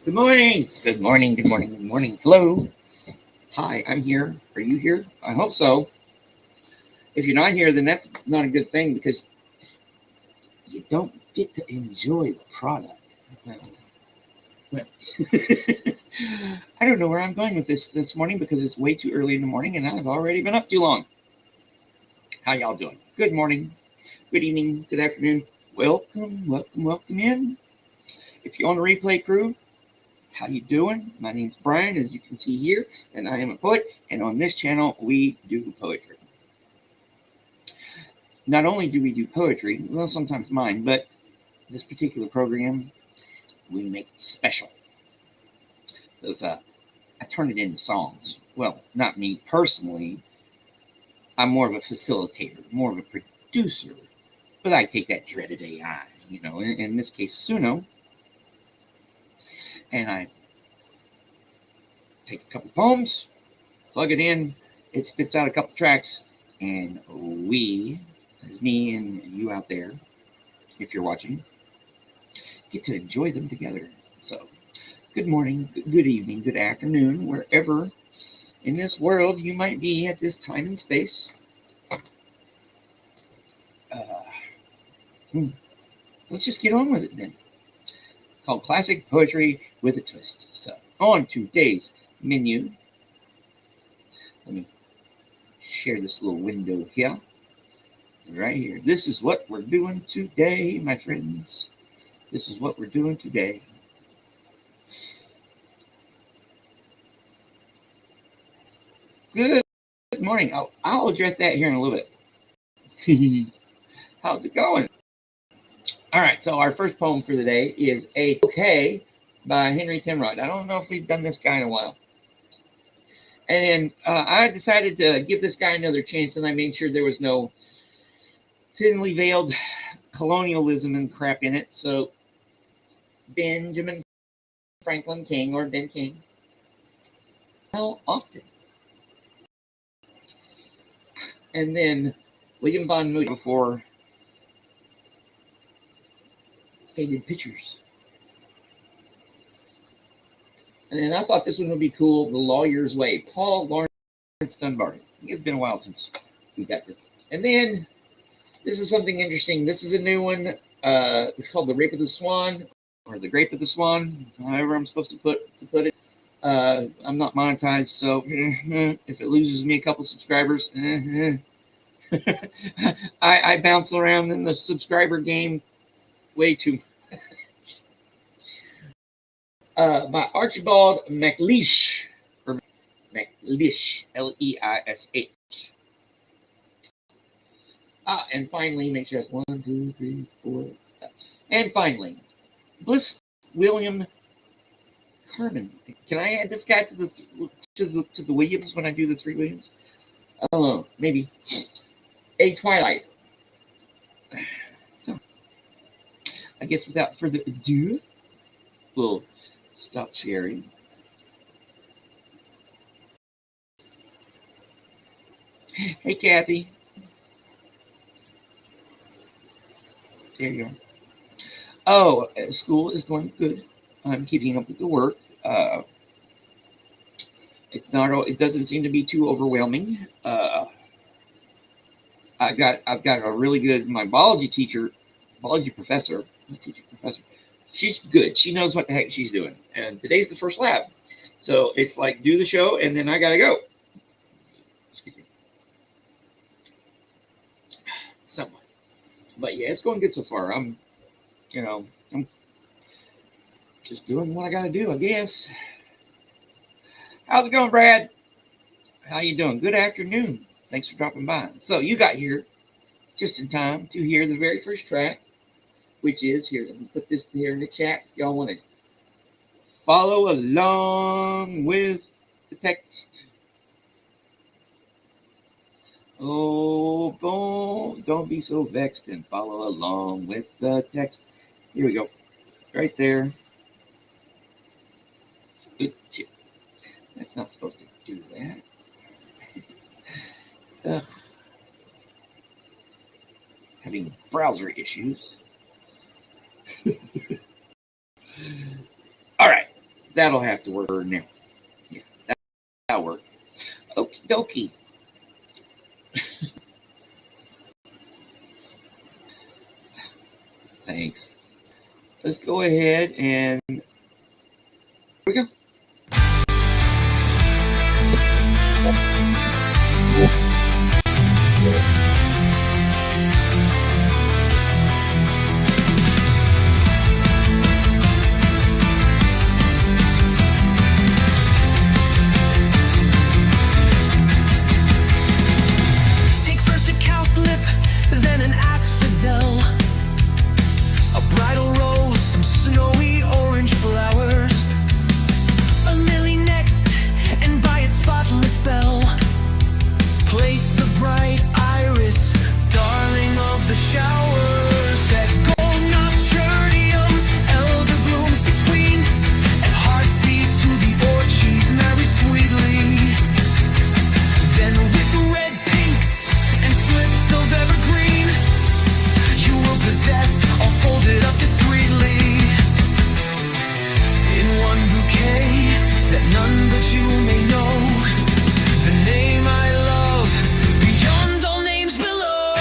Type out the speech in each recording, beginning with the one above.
Good morning. Good morning. Good morning. Good morning. Hello. Hi, I'm here. Are you here? I hope so. If you're not here, then that's not a good thing because you don't get to enjoy the product. Well, I don't know where I'm going with this morning because it's way too early in the morning and I've already been up too long. How y'all doing? Good morning. Good evening. Good afternoon. Welcome. Welcome. Welcome in. If you're on the replay crew, how you doing? My name's Brian, as you can see here, and I am a poet, and on this channel, we do poetry. Not only do we do poetry, well, sometimes mine, but this particular program, we make it special. Because I turn it into songs. Well, not me personally. I'm more of a facilitator, more of a producer, but I take that dreaded AI, in this case, Suno, and I take a couple poems, plug it in, it spits out a couple tracks, and we, me and you out there, if you're watching, get to enjoy them together. So, good morning, good evening, good afternoon, wherever in this world you might be at this time and space. Let's just get on with it then. Called Classic Poetry with a Twist. So, on today's menu, let me share this little window here. Right here. This is what we're doing today, my friends. This is what we're doing today. Good morning. I'll address that here in a little bit. How's it going? All right, so our first poem for the day is A Okay by Henry Timrod. I don't know if we've done this guy in a while. And I decided to give this guy another chance, and I made sure there was no thinly veiled colonialism and crap in it. So Benjamin Franklin King, or Ben King. How often? And then William Von Moody before Faded Pictures. And then I thought this one would be cool, The Lawyer's Way, Paul Laurence Dunbar. It's been a while since we got this. And then this is something interesting. This is a new one. It's called The Rape of the Swan, or The Grape of the Swan, however I'm supposed to put it. I'm not monetized, so if it loses me a couple subscribers, I bounce around in the subscriber game way too. By Archibald MacLeish, or MacLeish, Leish. And finally, make sure that's 1, 2, 3, 4. And finally, Bliss William Carmen. Can I add this guy to the Williams when I do the 3 Williams? Oh, maybe. A Twilight. So, I guess without further ado, we'll stop sharing. Hey, Kathy. There you go. Oh, school is going good. I'm keeping up with the work. It doesn't seem to be too overwhelming. I've got a really good biology professor. She's good. She knows what the heck she's doing. And today's the first lab, so it's like do the show and then I gotta go. Somewhat, but yeah, it's going good so far. I'm just doing what I gotta do, I guess. How's it going, Brad? How you doing? Good afternoon. Thanks for dropping by. So you got here just in time to hear the very first track, which is here. Let me put this here in the chat. Y'all want to follow along with the text. Oh, don't be so vexed and follow along with the text. Here we go. Right there. That's not supposed to do that. Having browser issues. All right. That'll have to work for now. Yeah, that'll work. Okie dokie. Thanks. Let's go ahead and here we go. Take first a cowslip, then an asphodel, a bridal rose, some snowy orange flowers, a lily next, and by its spotless bell, place the bright iris, darling of the showers. Set gold nasturtiums, elder blooms between, and heartsease to the orchies marry sweetly. Then with red pinks and slips of evergreen, you will possess all folded up discreetly in one bouquet, that none but you may know the name I love beyond all names below.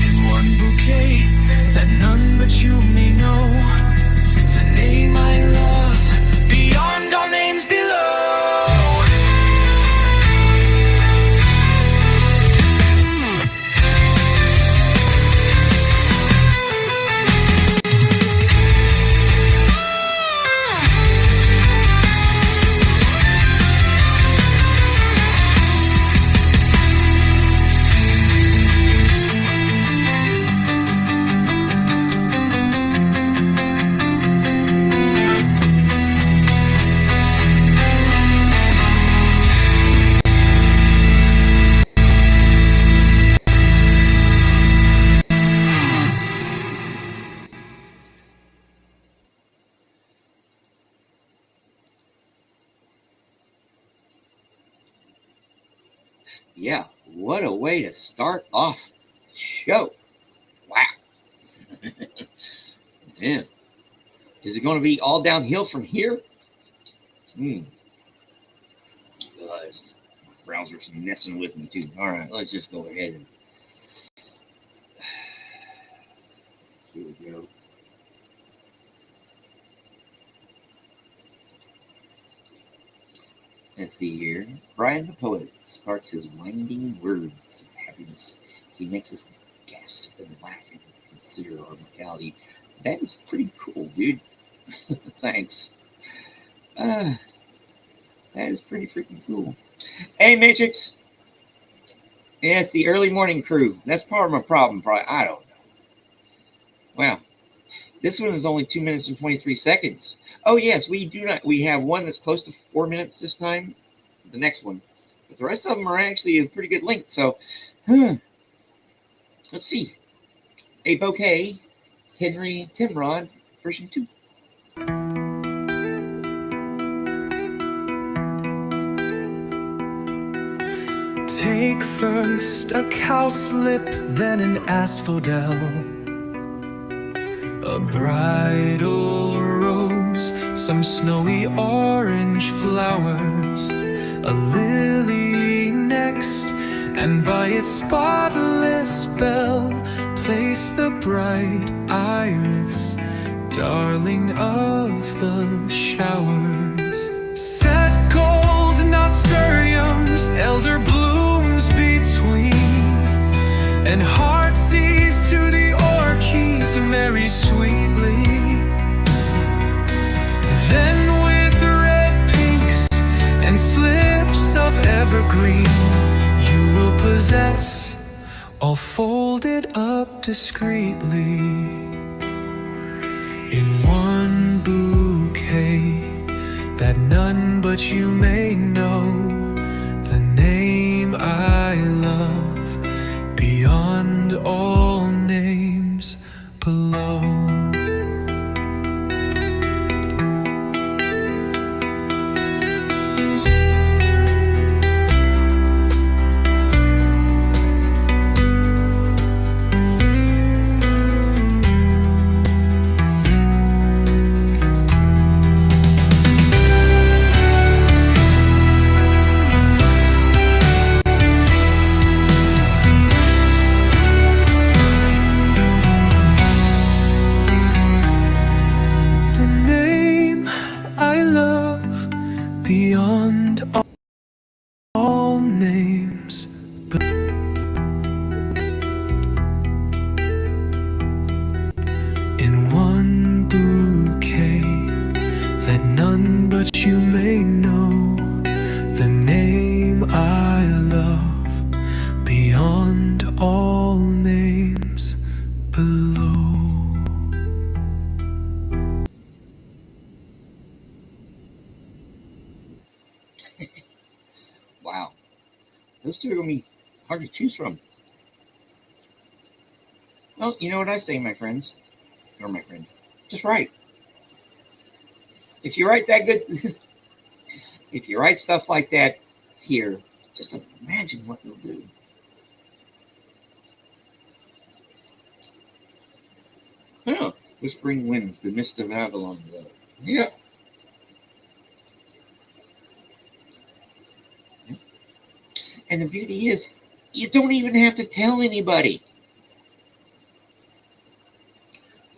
In one bouquet, that none but you may know the name I love beyond all names below. Yeah, what a way to start off the show. Wow. Man, is it going to be all downhill from here? This browser's messing with me too. All right, let's just go ahead and here we go. Let's see here. Brian the poet sparks his winding words of happiness. He makes us gasp and laugh and consider our mortality. That is pretty cool, dude. Thanks. That is pretty freaking cool. Hey, Matrix. Yeah, it's the early morning crew. That's part of my problem, probably. I don't know. Wow. This one is only 2 minutes and 23 seconds. Oh, yes, we have one that's close to 4 minutes this time. The next one. But the rest of them are actually a pretty good length. So, let's see. A Bouquet, Henry Timrod, version 2. Take first a cowslip, then an asphodel, a bridal rose, some snowy orange flowers, a lily next, and by its spotless bell, replace the bright iris, darling of the showers. Set gold nasturtiums, elder blooms between, and heartsease to the orchids marry sweetly. Then with red pinks and slips of evergreen, you will possess, all folded up discreetly in one bouquet, that none but you may know the name I love beyond all names below. Beyond all names, in one bouquet, that none but you may know the name I love beyond all names below. Wow. Those two are going to be hard to choose from. Well, you know what I say, my friends, or my friend, just write. If you write that good, if you write stuff like that here, just imagine what you'll do. Oh, whispering winds, the mist of Avalon. Yeah. And the beauty is, you don't even have to tell anybody.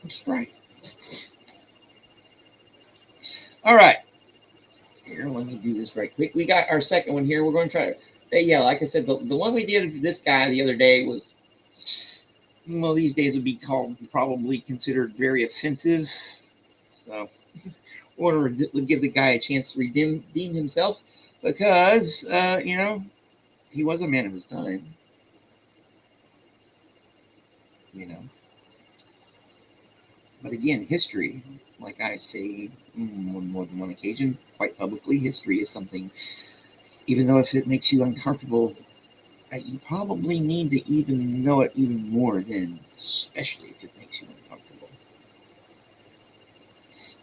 That's right. All right. Here, let me do this right quick. We got our second one here. We're going to try to, yeah, like I said, the one we did to this guy the other day was, well, these days would be called, probably considered very offensive. So, we want to give the guy a chance to redeem himself because, you know, he was a man of his time, you know. But again, history, like I say on more than one occasion, quite publicly, history is something, even though if it makes you uncomfortable, that you probably need to even know it even more then, especially if it makes you uncomfortable.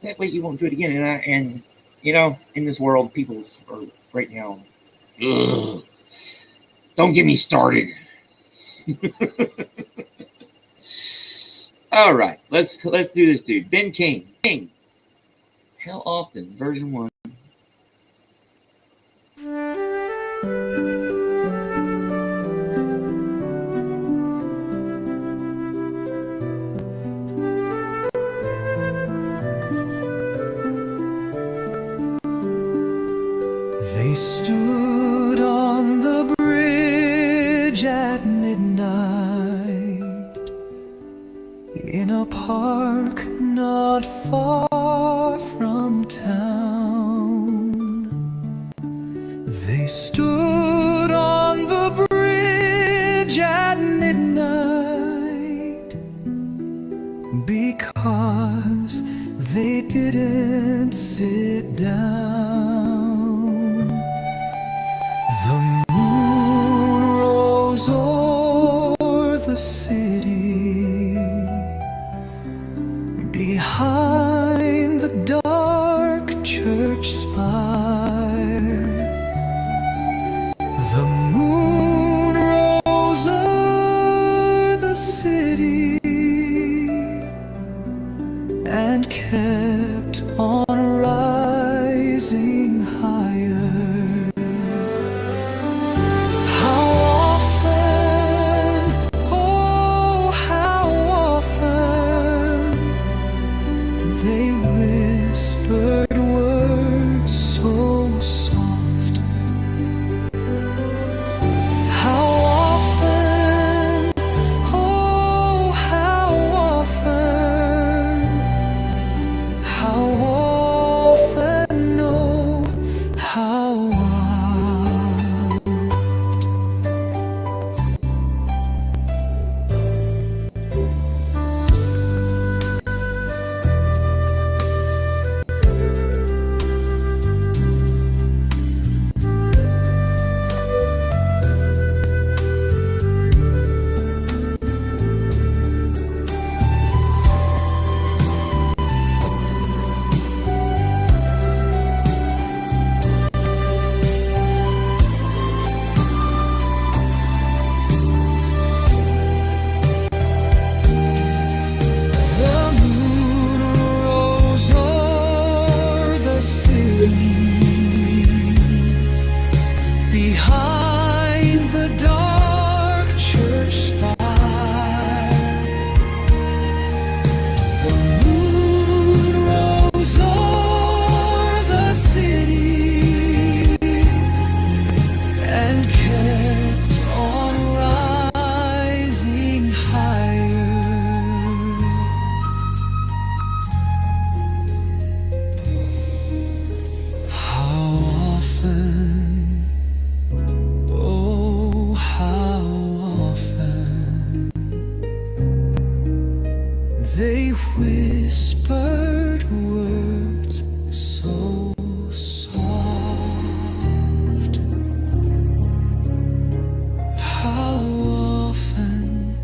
That way you won't do it again. And you know, in this world, people are right now, ugh. Don't get me started. All right, let's do this, dude. Ben King. How often? Version 1. They stood on the bridge at midnight in a park not far from town. They stood on the bridge at midnight because they didn't sit down. The moon rose o'er the city behind the dark church spire, whispered words so soft. How often,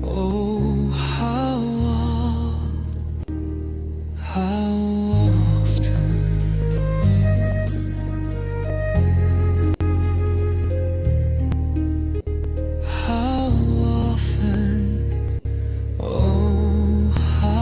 oh how often, how often, oh how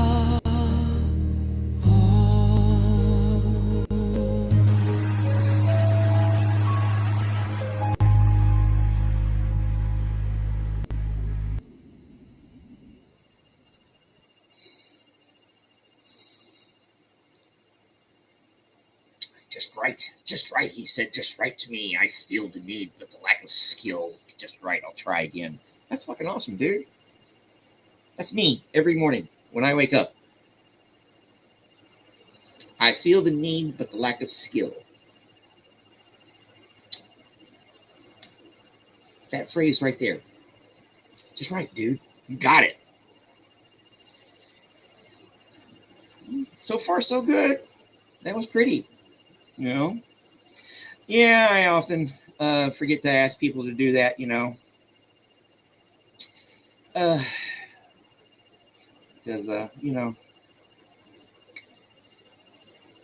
Just right, he said, just right to me. I feel the need, but the lack of skill. Just right, I'll try again. That's fucking awesome, dude. That's me every morning when I wake up. I feel the need, but the lack of skill. That phrase right there. Just right, dude. You got it. So far, so good. That was pretty. You know? Yeah, I often forget to ask people to do that, you know. Because, you know.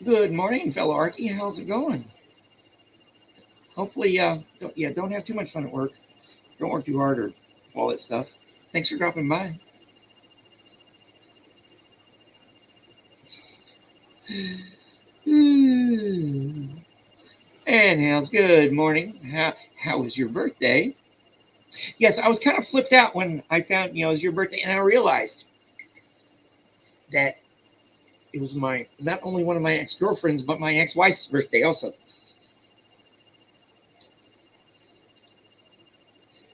Good morning, fellow Archie. How's it going? Hopefully, don't have too much fun at work. Don't work too hard or all that stuff. Thanks for dropping by. And how's good morning? How was your birthday? Yes, I was kind of flipped out when I found, it was your birthday, and I realized that it was not only one of my ex-girlfriends, but my ex-wife's birthday also.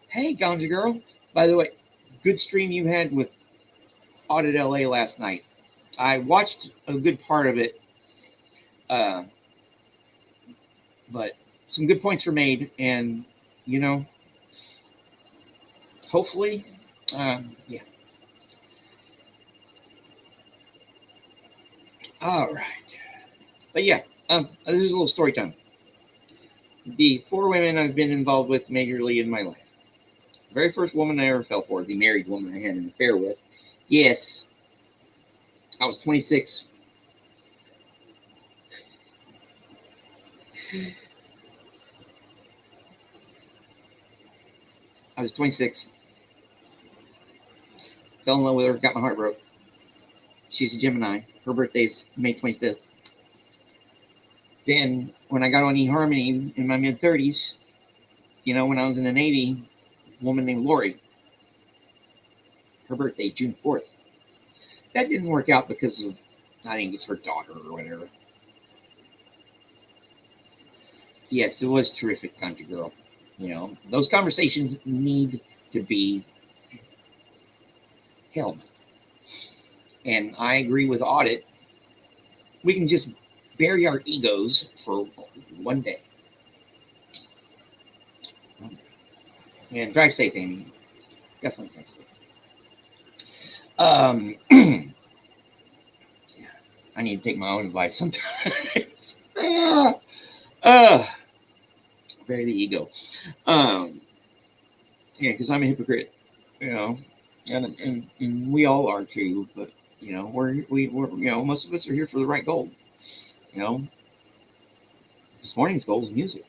Hey, Ganja Girl. By the way, good stream you had with Audit LA last night. I watched a good part of it, but some good points were made, and, hopefully, yeah. All right. But yeah, this is a little story time. The 4 women I've been involved with majorly in my life. The very first woman I ever fell for, the married woman I had an affair with. Yes, I was 26. I was 26. Fell in love with her, got my heart broke. She's a Gemini. Her birthday's May 25th. Then, when I got on eHarmony in my mid-30s, when I was in the Navy, a woman named Lori, her birthday, June 4th. That didn't work out because of, I think it's her daughter or whatever. Yes, it was terrific, Country Girl. Those conversations need to be held. And I agree with Audit. We can just bury our egos for one day. And drive safe, Amy. Definitely drive safe. Yeah, I need to take my own advice sometimes. Bury the ego. Yeah, because I'm a hypocrite, and we all are too. But we're most of us are here for the right goal. This morning's goal is music.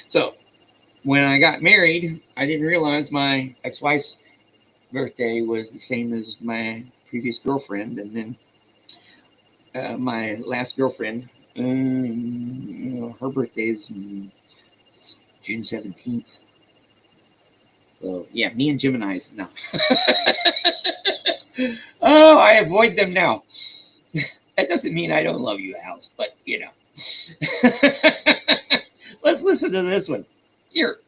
So when I got married, I didn't realize my ex-wife's birthday was the same as my previous girlfriend, and then my last girlfriend, her birthday is June 17th. So yeah, me and Geminis. No. Oh, I avoid them now. That doesn't mean I don't love you, Alice, but let's listen to this one. Here.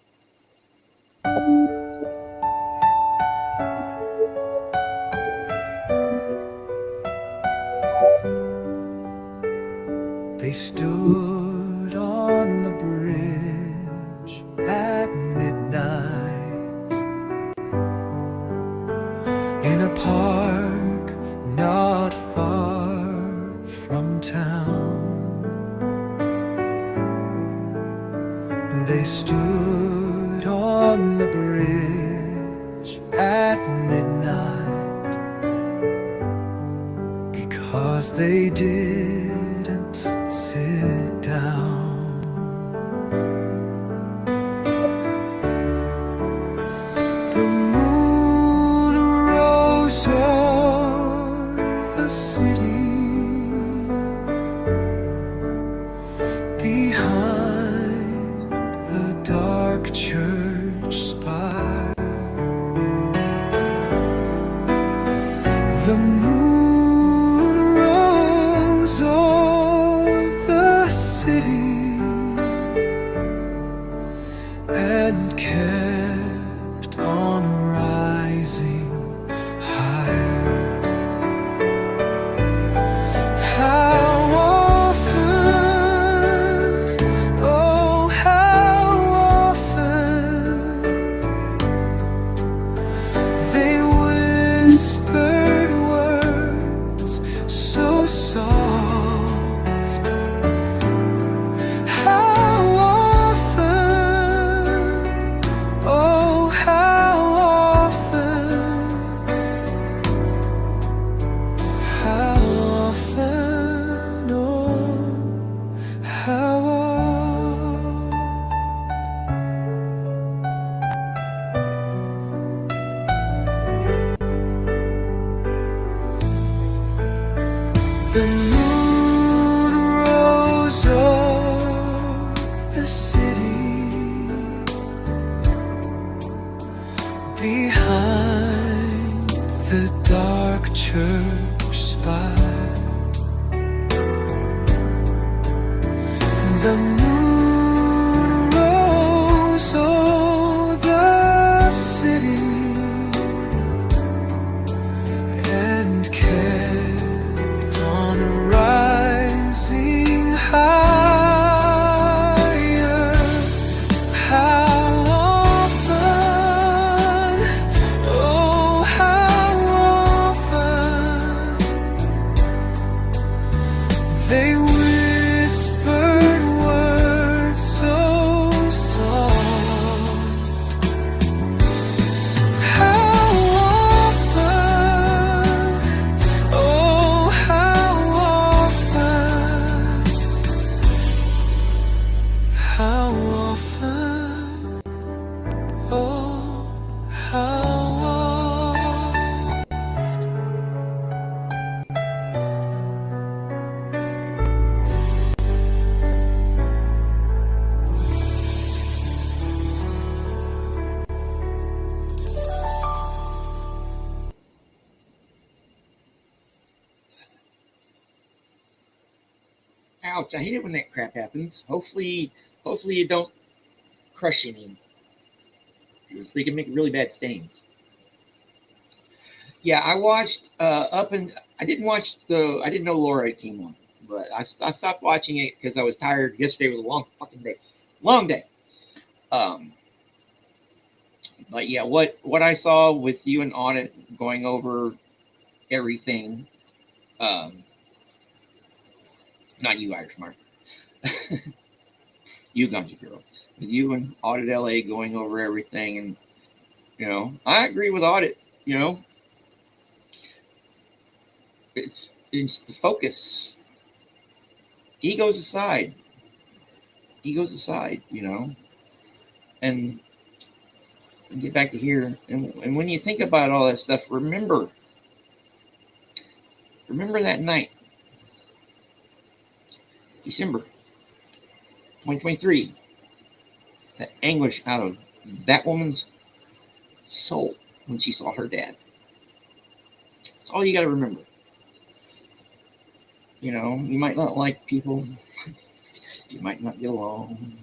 They stood on the bridge at midnight in a park not 'cause they didn't sit down. The moon rose o'er the city behind the dark church spire. The moon rose o'er the city and kept on rising higher. How often, oh how often they whispered words so soft. How often, oh how often, how often, oh how often. The moon rose o'er the city behind the dark church spire. The moon rose o'er the city and kept on rising higher. How often, oh how often they whispered words so soft. How often, oh how often, how often, oh how often. Ouch! I hate it when that crap happens. Hopefully you don't crush any. They can make really bad stains. Yeah, I watched up and I didn't know Laura came on, but I stopped watching it because I was tired. Yesterday was a long fucking day, long day. But yeah, what I saw with you and Audit going over everything, not you, Irish Mark, you Gunja Girl, with you and Audit LA going over everything, and I agree with Audit. It's the focus. Egos aside, and get back to here. And when you think about all that stuff, remember that night, December 2023, the anguish out of that woman's soul when she saw her dad. That's all you got to remember. You might not like people, you might not get along,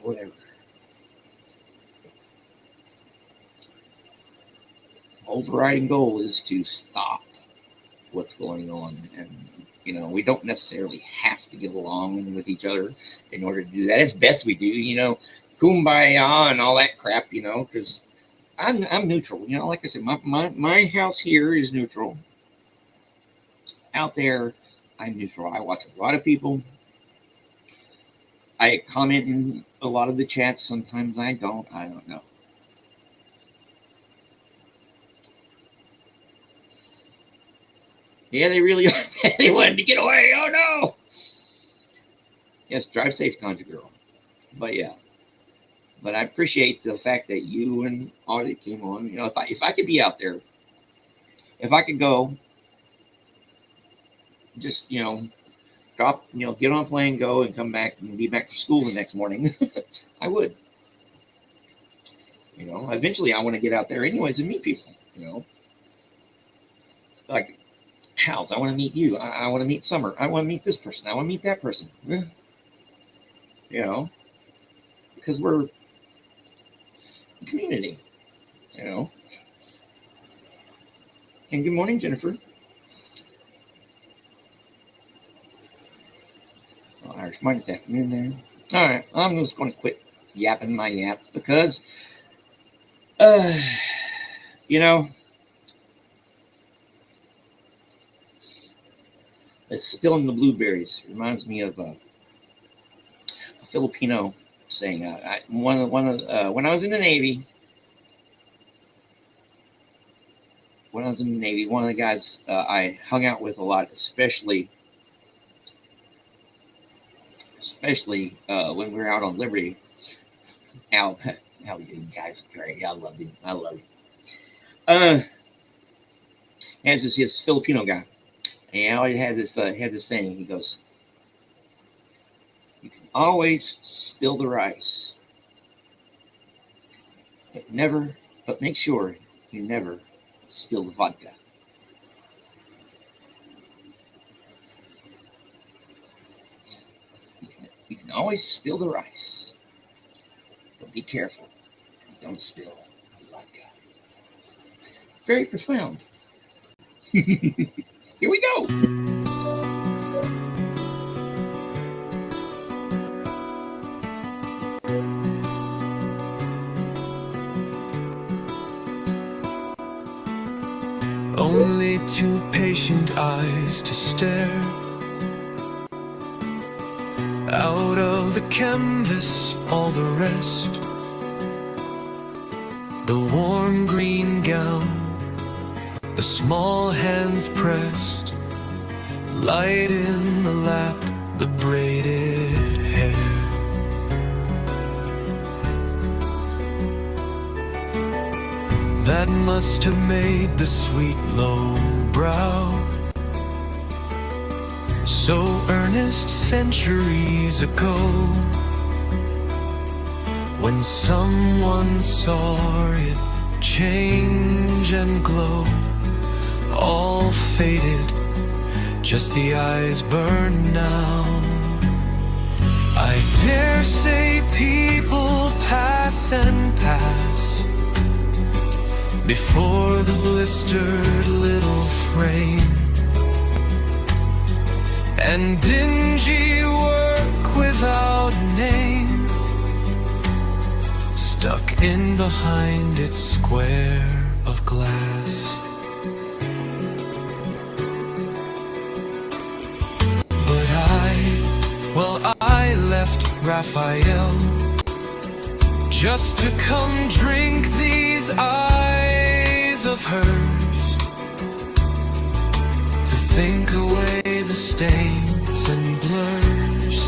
whatever. Overriding goal is to stop what's going on, and we don't necessarily have to get along with each other in order to do that. It's best we do, kumbaya and all that crap, because I'm neutral. Like I said, my house here is neutral. Out there, I'm neutral. I watch a lot of people. I comment in a lot of the chats. Sometimes I don't. I don't know. Yeah, they really are. They wanted to get away. Oh no. Yes, drive safe, Conjure Girl. But yeah. But I appreciate the fact that you and Audie came on. You know, if I could be out there, if I could go, just drop, get on a plane, go, and come back and be back for school the next morning, I would. Eventually I want to get out there anyways and meet people. Like House, I want to meet you. I want to meet Summer. I want to meet this person. I want to meet that person. Because we're a community. And good morning, Jennifer. Irish mine this afternoon there. All right, I'm just going to quit yapping my yap because, spilling the blueberries reminds me of a Filipino saying. When I was in the Navy, one of the guys I hung out with a lot, especially when we were out on Liberty. Al, you guys great. I love you. And it's his Filipino guy. And I had this saying. He goes, "You can always spill the rice, but make sure you never spill the vodka." You can always spill the rice, but be careful. Don't spill the vodka. Very profound. Here we go. Only two patient eyes to stare out of the canvas, all the rest. The warm green gown, the small hands pressed, light in the lap, the braided hair. That must have made the sweet low brow so earnest centuries ago, when someone saw it change and glow. All faded, just the eyes burn now. I dare say people pass and pass before the blistered little frame, and dingy work without a name stuck in behind its square of glass. I left Raphael just to come drink these eyes of hers, to think away the stains and blurs,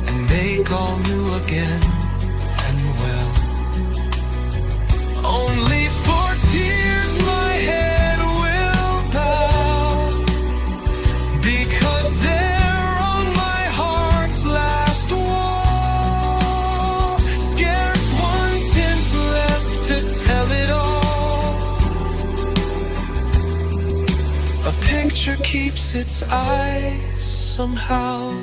and make all new again and well. Only for tears my head will bow, because they're on my heart's last wall. Scarce one tint left to tell it all. A picture keeps its eyes somehow.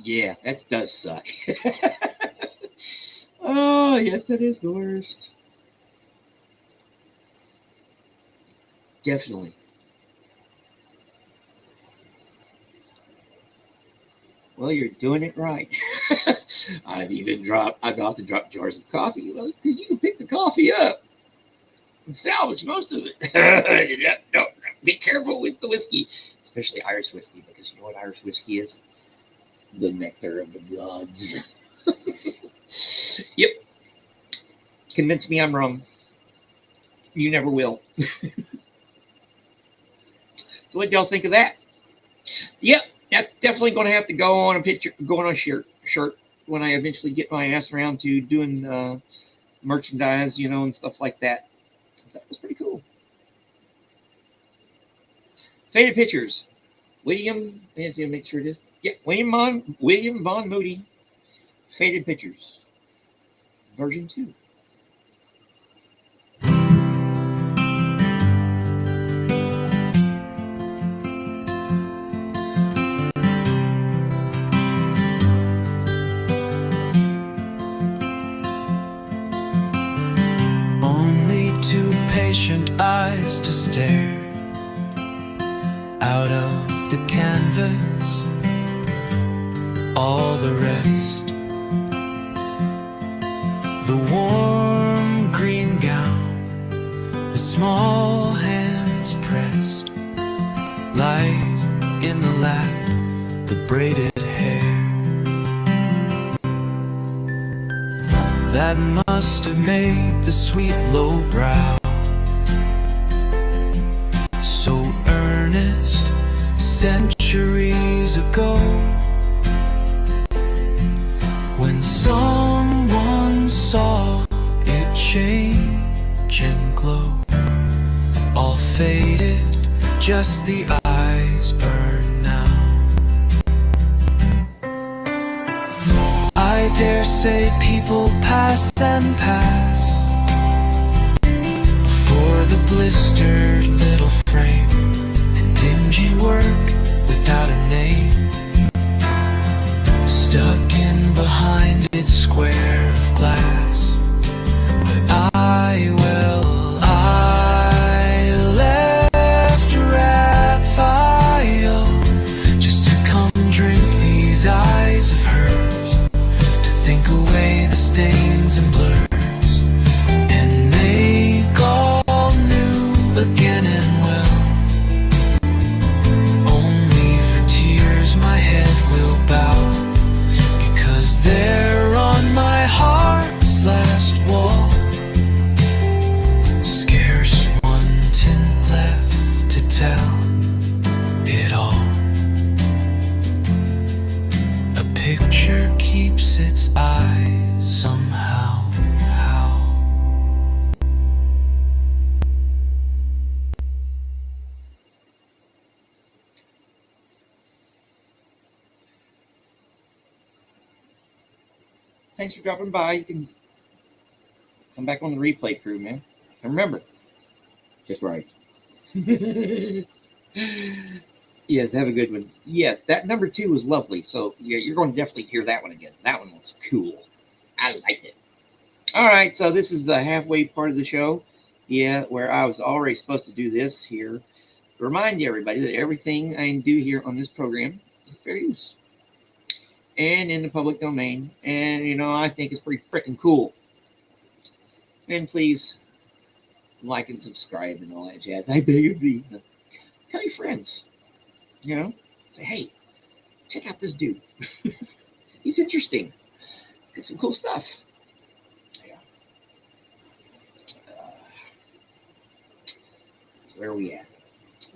Yeah, that does suck. Oh, yes, that is the worst. Definitely. Well, you're doing it right. I've often dropped jars of coffee. Well, because you can pick the coffee up and salvage most of it. No, be careful with the whiskey, especially Irish whiskey, because you know what Irish whiskey is? The nectar of the gods. Yep. Convince me I'm wrong. You never will. So what y'all think of that? Yep, that's definitely going to have to go on a shirt when I eventually get my ass around to doing merchandise, and stuff like that. That was pretty cool. Faded pictures. William, let's make sure it is. Yeah, William Von Moody. Faded pictures. Version 2. Patient eyes to stare out of the canvas, all the rest. The warm green gown, the small hands pressed, light in the lap, the braided hair. That must have made the sweet low brow so earnest centuries ago, when someone saw it change and glow. All faded, just the eyes burn now. I dare say people pass and pass before the blistered little frame and dingy work without a name, stuck in behind its square of glass. But I left Raphael just to come drink these eyes of hers, to think away the stains and blurs, and make all new again and well. Only for tears my head will bow, because they're on my heart's last wall. Scarce one tint left to tell it all. A picture keeps its eyes somehow. Thanks for dropping by. You can come back on the replay crew, man. And remember, just right. Yes, have a good one. Yes, that number 2 was lovely. So yeah, you're going to definitely hear that one again. That one was cool. I liked it. All right, so this is the halfway part of the show. Yeah, where I was already supposed to do this here. Remind everybody that everything I do here on this program is fair use and in the public domain. And, I think it's pretty freaking cool. And please like and subscribe and all that jazz. I beg of thee. Tell your friends. Say, hey, check out this dude. He's interesting. Got some cool stuff. Yeah. So where are we at?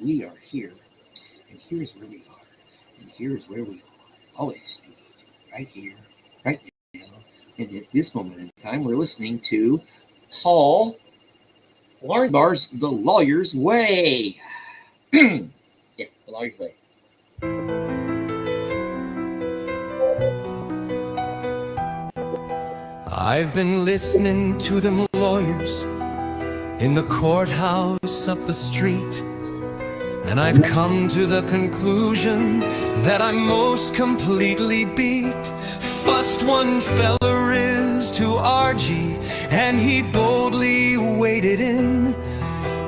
We are here. And here's where we are. And here's where we are. Always. Right here. Right now. And at this moment in time, we're listening to Paul Bar's The Lawyer's Way. Yeah, The Lawyer's Way. I've been listening to them lawyers in the courthouse up the street, and I've come to the conclusion that I'm most completely beat. First one fella is to Argy, and he boldly waded in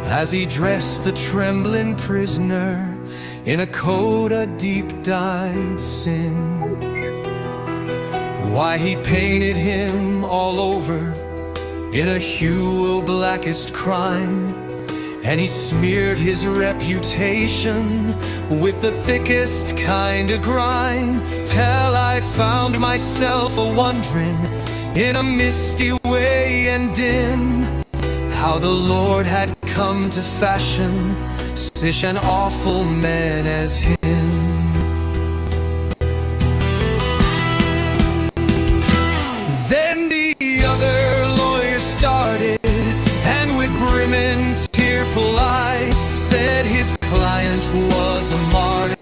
as he dressed the trembling prisoner in a coat of deep-dyed sin. Why, he painted him all over in a hue of blackest crime, and he smeared his reputation with the thickest kind of grime, till I found myself a-wondering in a misty way and dim how the Lord had come to fashion such an awful man as him. Then the other lawyer started, and with grim and tearful eyes said his client was a martyr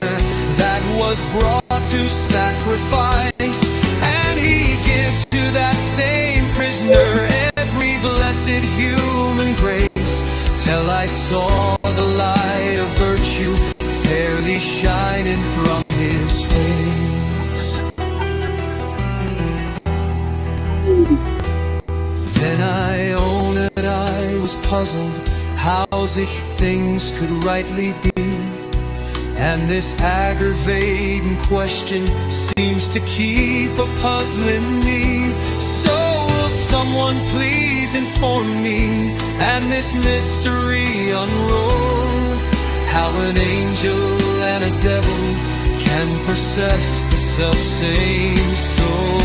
that was brought to sacrifice, and he gave to that same prisoner every blessed human grace, till I saw the light of virtue fairly shining from his face. Then I own it, I was puzzled how such things could rightly be, and this aggravating question seems to keep a-puzzling me. So will someone please inform me, and this mystery unroll, how an angel and a devil can possess the self-same soul.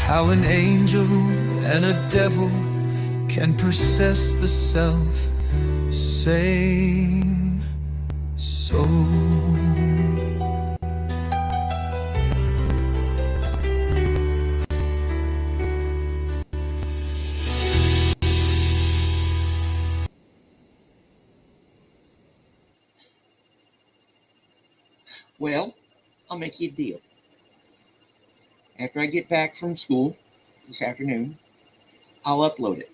How an angel and a devil can possess the self-same soul. Well, I'll make you a deal. After I get back from school this afternoon, I'll upload it.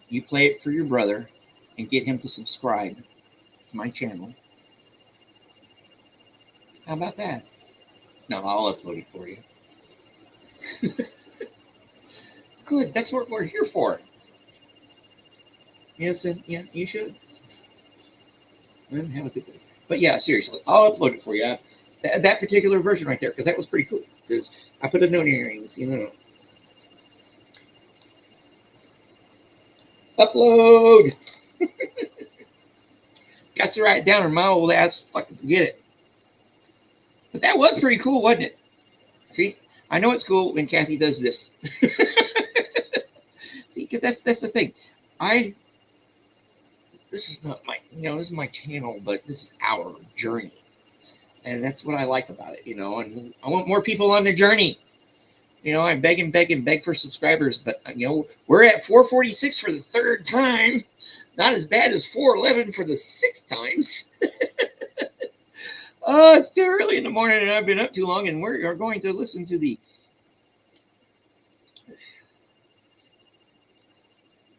You play it for your brother and get him to subscribe to my channel. How about that? No, I'll upload it for you. Good, that's what we're here for. Yes, yeah, you should. Well, have a good day. But yeah, seriously, I'll upload it for you. That particular version right there, because that was pretty cool. Because I put a note in earrings, you know. Upload. Got to write it down, or my old ass fucking forget it. But that was pretty cool, wasn't it? See, I know it's cool when Kathy does this. See, because that's the thing. This is not my, this is my channel, but this is our journey. And that's what I like about it, and I want more people on the journey. I beg and beg and beg for subscribers, but, we're at 446 for the third time. Not as bad as 411 for the sixth times. Oh, it's too early in the morning and I've been up too long, and we're going to listen to the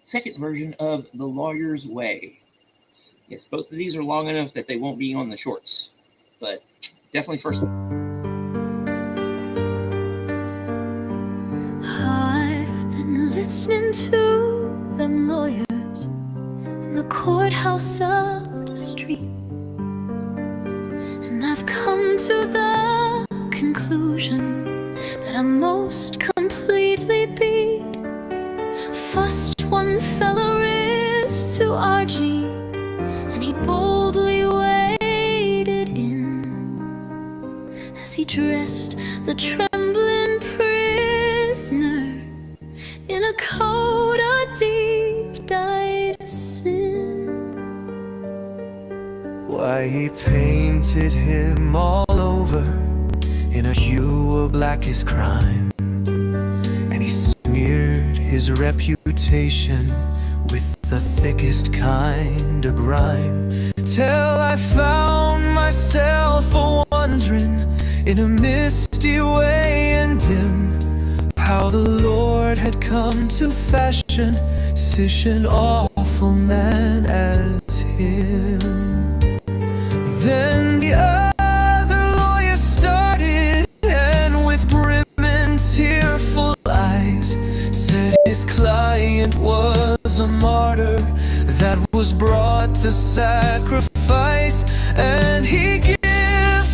second version of The Lawyer's Way. Yes, both of these are long enough that they won't be on the shorts, but definitely first one. I've been listening to them lawyers in the courthouse up the street, and I've come to the conclusion that I'm most completely he dressed the trembling prisoner in a coat of deep dyed sin. Why, he painted him all over in a hue of blackest crime, and he smeared his reputation with the thickest kind of grime, till I found myself a-wondering in a misty way and dim how the Lord had come to fashion such an awful man as him. Then the other lawyer started, and with brim and tearful eyes said his client was a martyr that was brought to sacrifice, and he gave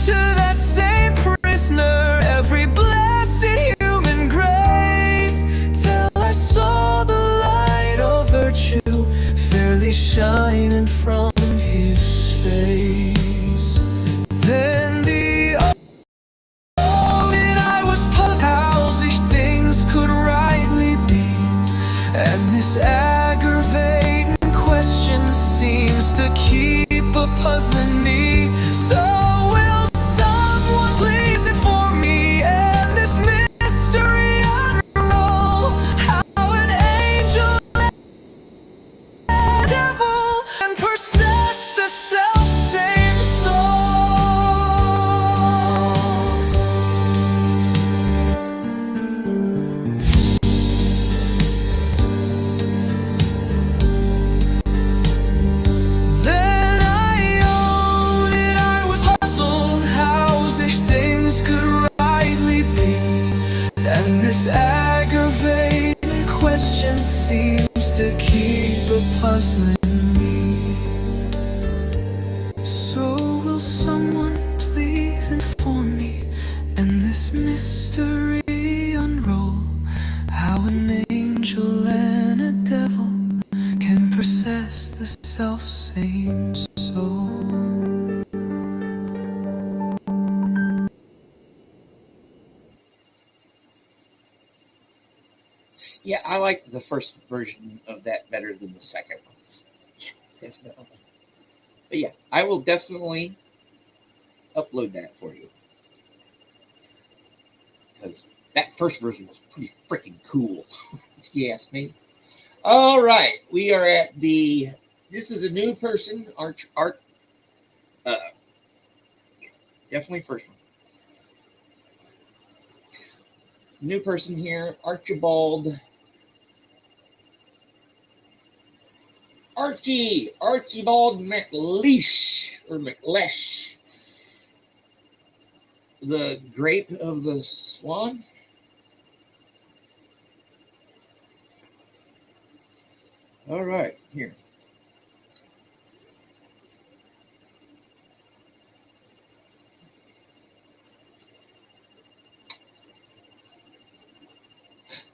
to that same prisoner every blessed human grace, till I saw the light of virtue fairly shining from his face. Then the moment I was puzzled how such things could rightly be, and this aggravating question seems to keep a-puzzling me. So will someone please inform me, and this mystery unroll, how an angel and a devil can possess the self-same soul? Then I own it, I was puzzled how such things could rightly be, and this aggravating question seems to keep a-puzzling me. So will someone please inform me, and this mystery unroll, how an angel and a devil can possess the self-same soul? Yeah, I like the first version of that better than the second one. Yeah, definitely. But yeah, I will definitely upload that for you, because that first version was pretty freaking cool, if you ask me. All right, we are at the. This is a new person, art. Definitely first one. New person here, Archibald McLeish or McLeish. The Grape of the Swan. All right, here.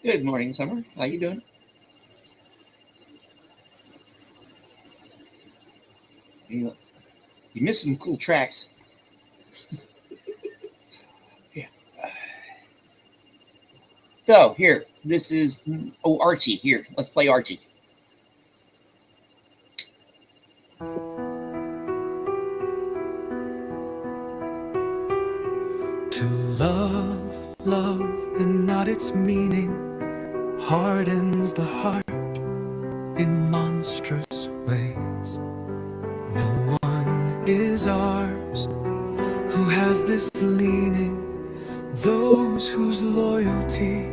Good morning, Summer. How you doing? You missed some cool tracks. Yeah. So here, this is Archie. Here, let's play Archie. To love, and not its meaning, hardens the heart in monstrous ways. No one is ours who has this leaning, those whose loyalty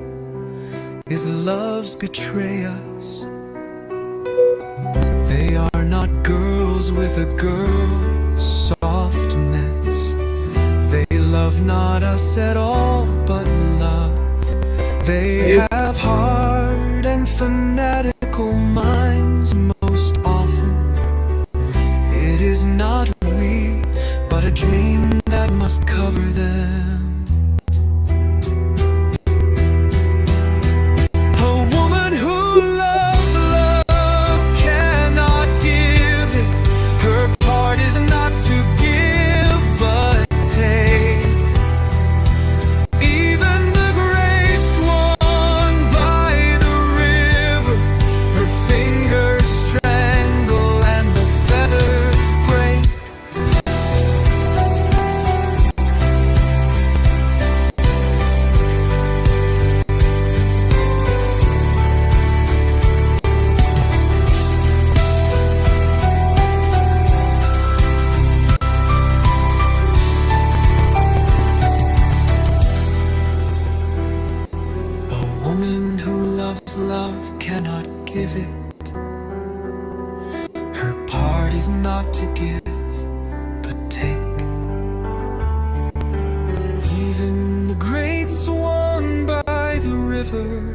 is love's betray us. They are not girls with a girl's softness. They love not us at all, but love. They have hard and fanatical minds most often. It is not we, but a dream that must cover them. is not to give but take. Even the great swan by the river,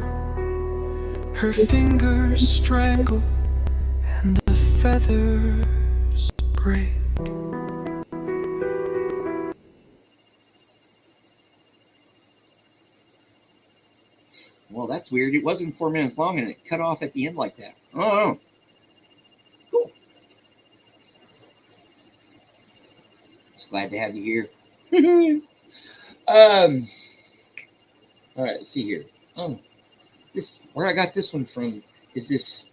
her fingers strangle and the feathers break. Well, that's weird. It wasn't 4 minutes long and it cut off at the end like that. Oh, cool. Just glad to have you here. All right, let's see here. This where I got this one from is this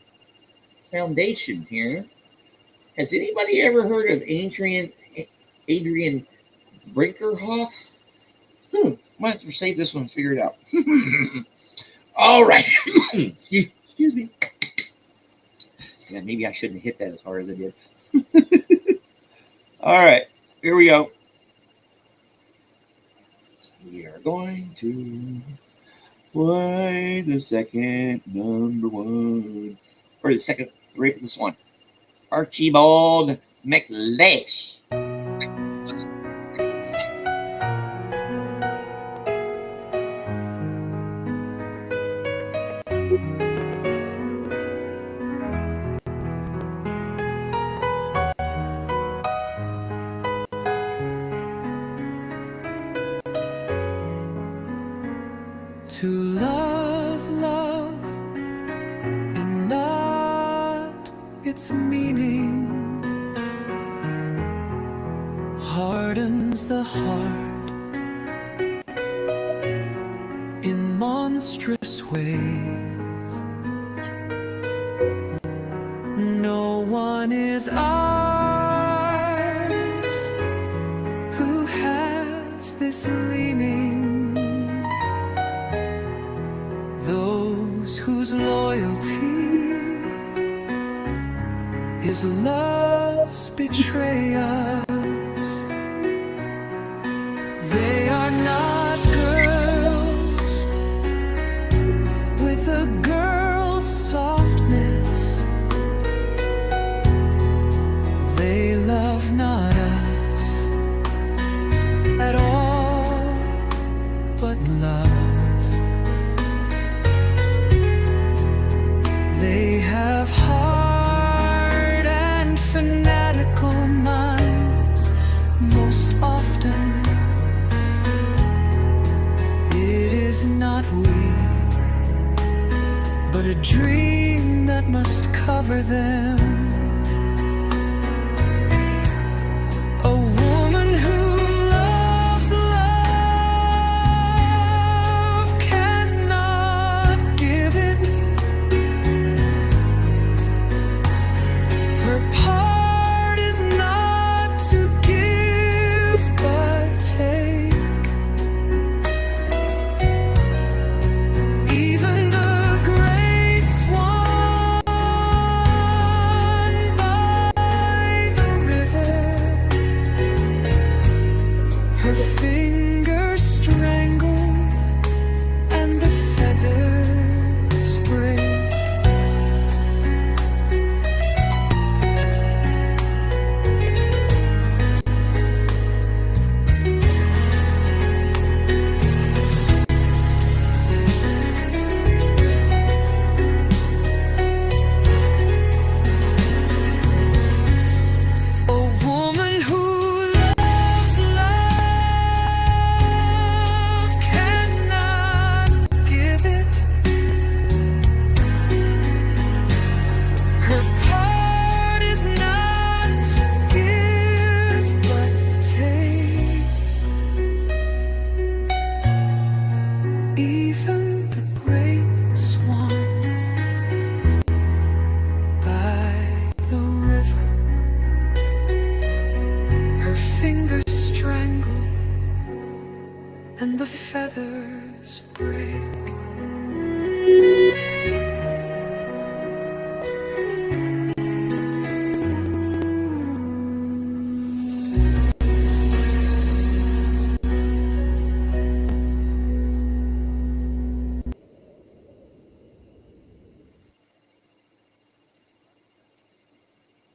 foundation here. Has anybody ever heard of Adrian Brinkerhoff? Might have to save this one and figure it out. All right. Excuse me. Yeah, maybe I shouldn't have hit that as hard as I did. All right, here we go. We are going to play the second number one, or the second rate of this one. Archibald McLeish. To love, love, and not its meaning, hardens the heart in monstrous ways. No one is ours who has this leaning. Those whose loyalty is love's betray us. They are not girls with a girl's softness. They love not us at all, but love. They have hard and fanatical minds. Most often it is not we, but a dream that must cover them. A woman who loves love cannot give it. Her part is not to give but take. Even the great swan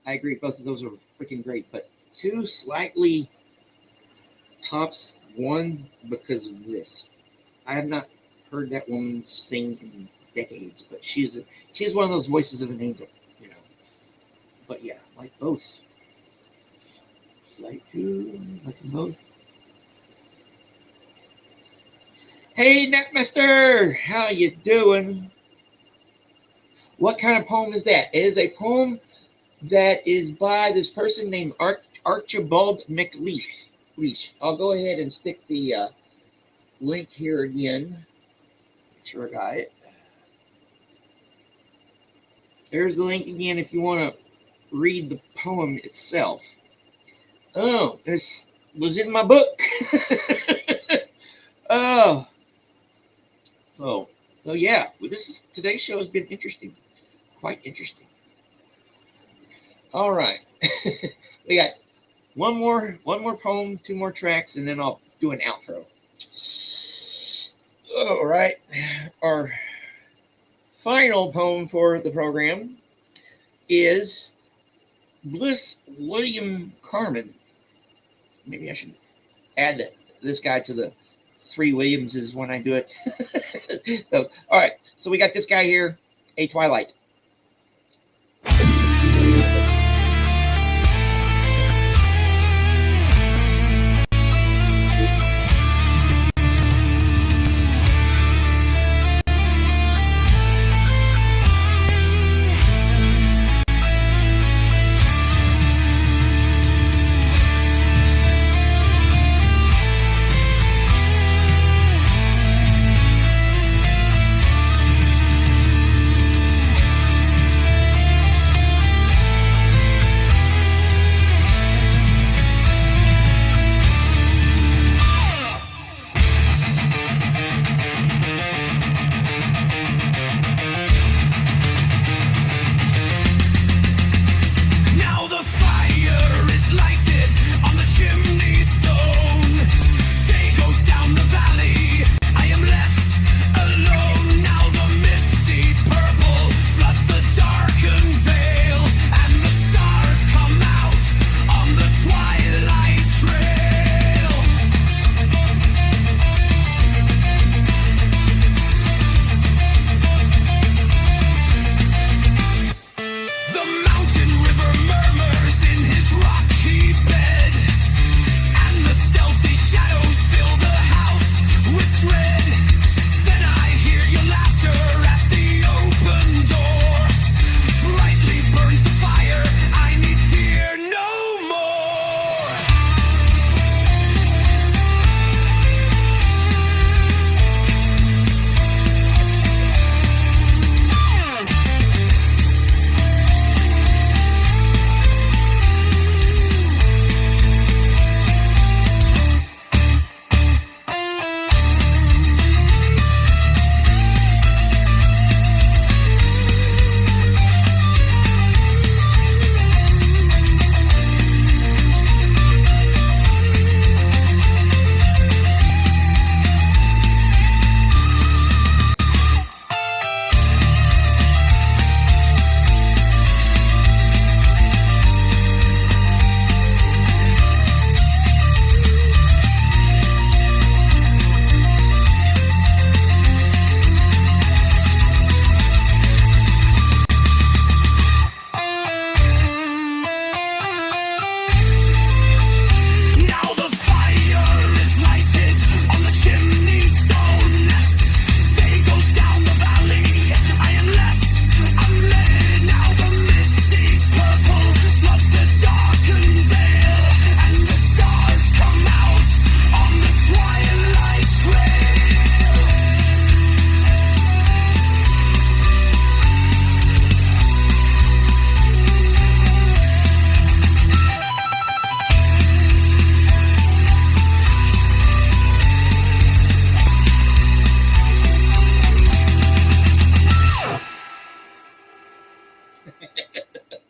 I agree. Both of those are freaking great, but two slightly tops one because of this. I have not heard that woman sing in decades, but she's one of those voices of an angel, you know. But yeah, like both. Like them both. Hey, Netmister, how you doing? What kind of poem is that? It is a poem that is by this person named Archibald McLeish. I'll go ahead and stick the link here again. Make sure I got it. There's the link again if you want to read the poem itself. Oh, this was in my book. Oh, so yeah. Well, today's show has been interesting, quite interesting. All right, we got one more poem, two more tracks, and then I'll do an outro. All right, our final poem for the program is Bliss William Carmen. Maybe I should add this guy to the three Williamses when I do it. So, all right, so we got this guy here, A Twilight.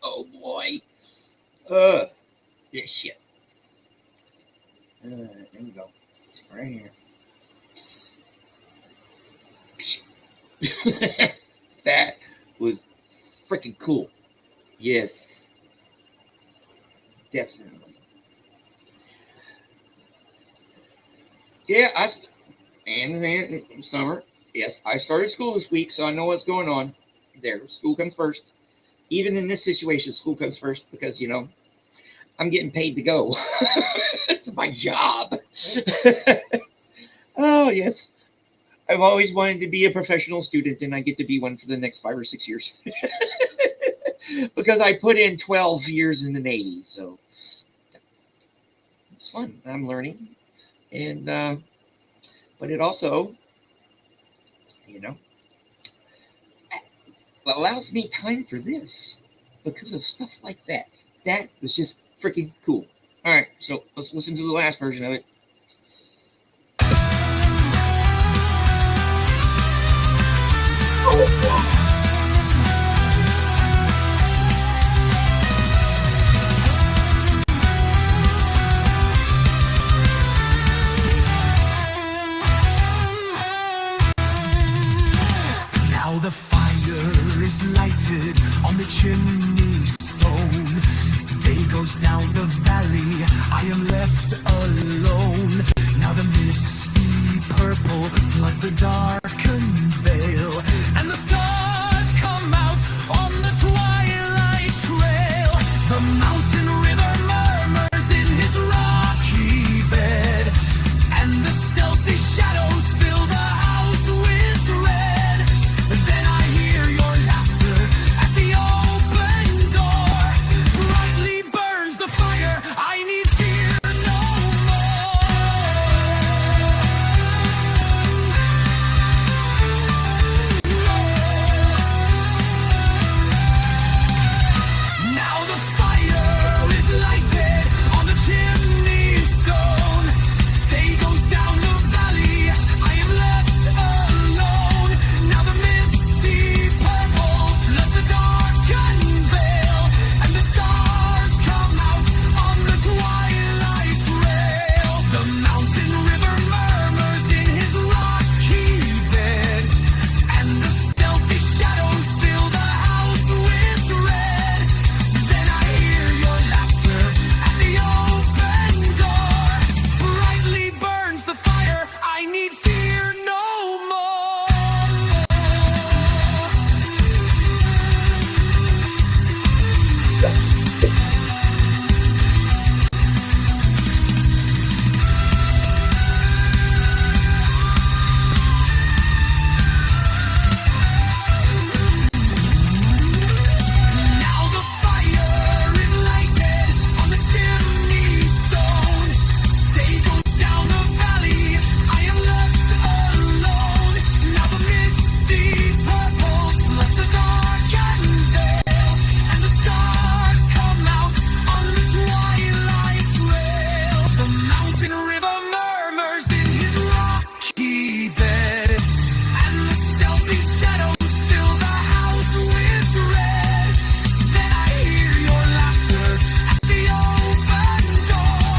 Oh boy. This shit. There we go. Right here. That was freaking cool. Yes. Definitely. Yeah, and summer. Yes, I started school this week, so I know what's going on. There, school comes first. Even in this situation, school comes first because I'm getting paid to go. It's my job. Oh yes, I've always wanted to be a professional student, and I get to be one for the next 5 or 6 years because I put in 12 years in the Navy. So it's fun. I'm learning, and but it also, you know, allows me time for this because of stuff like that. That was just freaking cool. All right, so let's listen to the last version of it. Now the fire is lighted on the chimney stone. Day goes down the valley, I am left alone. Now the misty purple floods the darkened vale, and the stars come out on the twilight trail. The mountain river murmurs in his rocky bed, and the stealthy shadows fill the house with dread. Then I hear your laughter at the open door. Brightly burns the fire, I need fear no more. Now the fire is lighted on the chimney stone. Day goes down the valley, I am left alone. Now the misty purple floods the darkened vale, and the stars come out on the twilight trail. The mountain river murmurs in his rocky bed, and the stealthy shadows fill the house with dread. Then I hear your laughter at the open door. Brightly burns the fire, I need fear no more. Now the fire is lighted on the chimney stone. Day goes down the valley, I am left alone. Now the misty purple floods the darkened vale, and the stars come out on the twilight trail. The mountain river murmurs in his rocky bed, and the stealthy shadows fill the house with dread. Then I hear your laughter at the open door.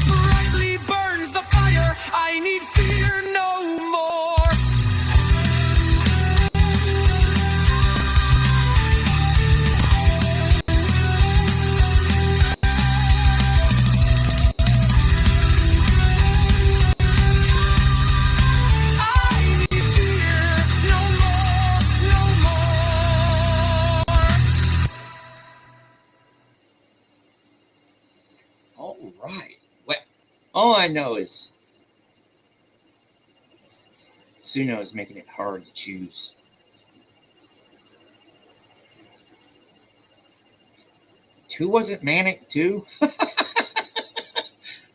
Brightly burns the fire, I need fear no more. I need fear no more, no more. All right. Well, all I know is Suno is making it hard to choose. Two wasn't manic too?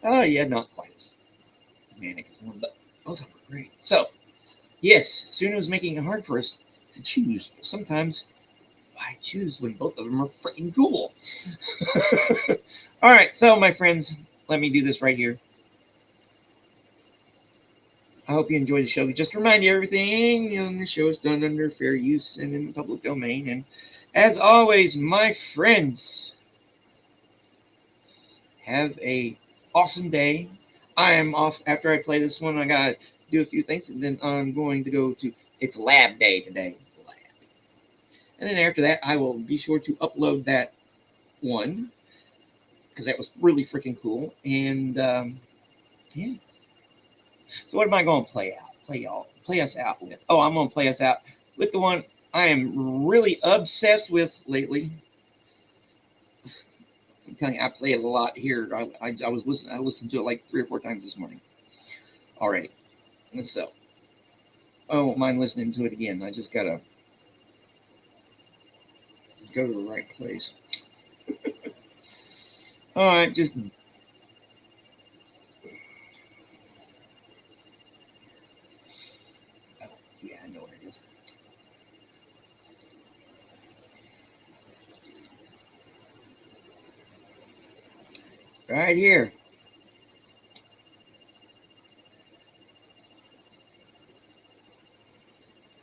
Oh yeah, not quite as manic as one, but both of them were great. So yes, Suno is making it hard for us to choose. Sometimes why choose when both of them are freaking cool? All right, so my friends, let me do this right here. I hope you enjoyed the show. Just to remind you, everything on the show is done under fair use and in the public domain. And as always, my friends, have a awesome day. I am off after I play this one. I gotta do a few things, and then I'm going to go to. It's lab day today. Lab. And then after that, I will be sure to upload that one because that was really freaking cool. And yeah. So what am I going to play out? Play us out with? Oh, I'm going to play us out with the one I am really obsessed with lately. I'm telling you, I play it a lot here. I listened to it like 3 or 4 times this morning already. And so, I won't mind listening to it again. I just gotta go to the right place. All right, just yeah, I know what it is. Right here.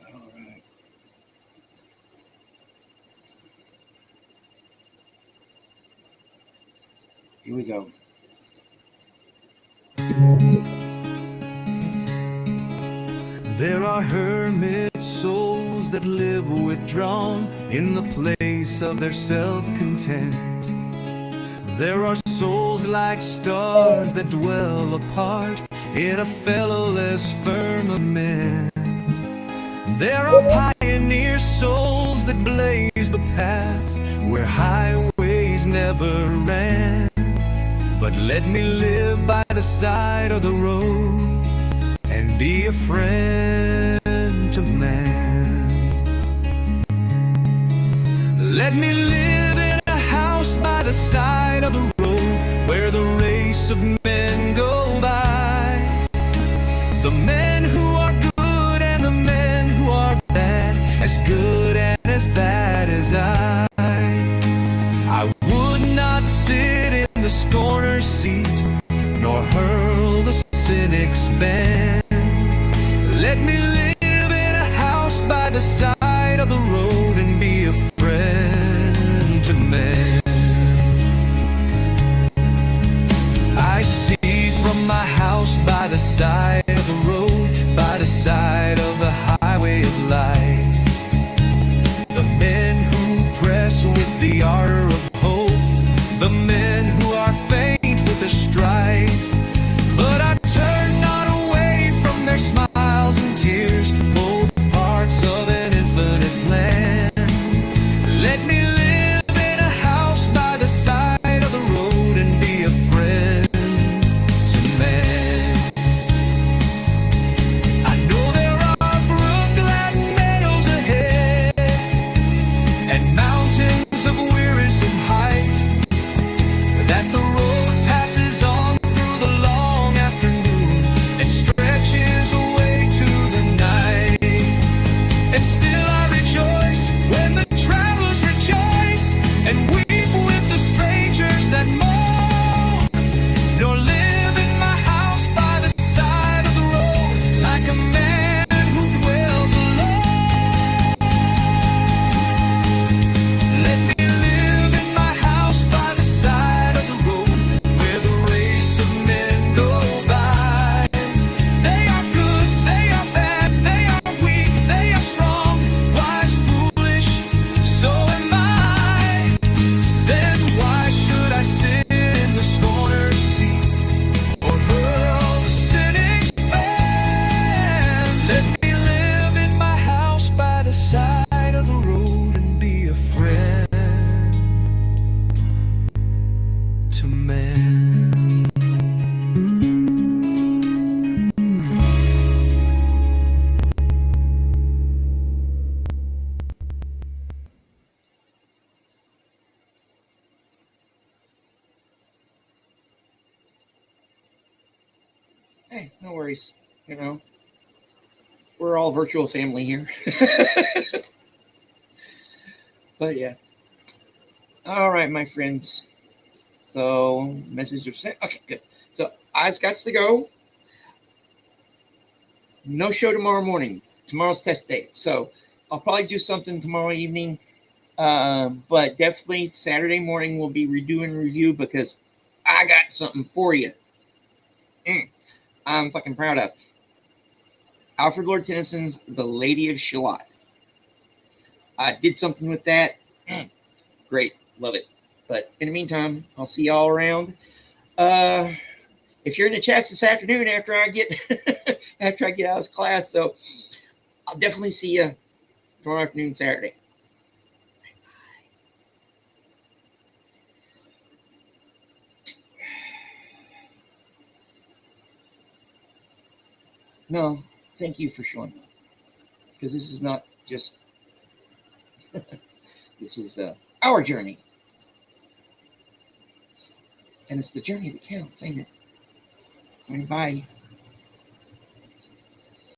All right. Here we go. There are hermit souls that live withdrawn in the place of their self-content. There are souls like stars that dwell apart in a fellowless firmament. There are pioneer souls that blaze the paths where highways never ran. But let me live by the side of the road and be a friend to man. Let me live in a house by the side of the road where the race of men go by. The men who are good and the men who are bad, as good and as bad as I would not sit in the scorner's seat, nor hurl the cynic's ban. Let me live in a house by the side of the road and be a friend to man. I see from my house by the side of the road, by the side of the highway of life, the men who press with the ardor of hope, the men who are faint with the strife. But I turn not away from their smiles and tears, both parts of an infinite plan. Let me live in a house by the side of the road and be a friend to man. I know there are brookland meadows ahead and mountains of wearisome height, that the road passes on through the long afternoon and stretches away to the night. And still I rejoice when the travelers rejoice and weep with the strangers that mourn. Nor live in my house by the side of the road like a man who dwells alone. Let me live in my house by the side of the road where the race of men go by. They are good, they are bad, they are weak, they are strong, wise, foolish, so am I. Then why should I sit in the scorner's seat or hurl the cynic's ban? Let me live in my house by the side of the road and be a friend to man. Hey, no worries. You know, we're all virtual family here. But yeah. All right, my friends. So message of sent. Okay, good. So I's got to go. No show tomorrow morning. Tomorrow's test day. So I'll probably do something tomorrow evening. But definitely Saturday morning we'll be redoing review because I got something for you. I'm fucking proud of. Alfred Lord Tennyson's The Lady of Shalott. I did something with that. Great. Love it. But in the meantime, I'll see y'all around. If you're in the chats this afternoon after I get after I get out of this class, so I'll definitely see you tomorrow afternoon, Saturday. No, thank you for showing up, because this is not just this is our journey, and it's the journey that counts, ain't it? Bye.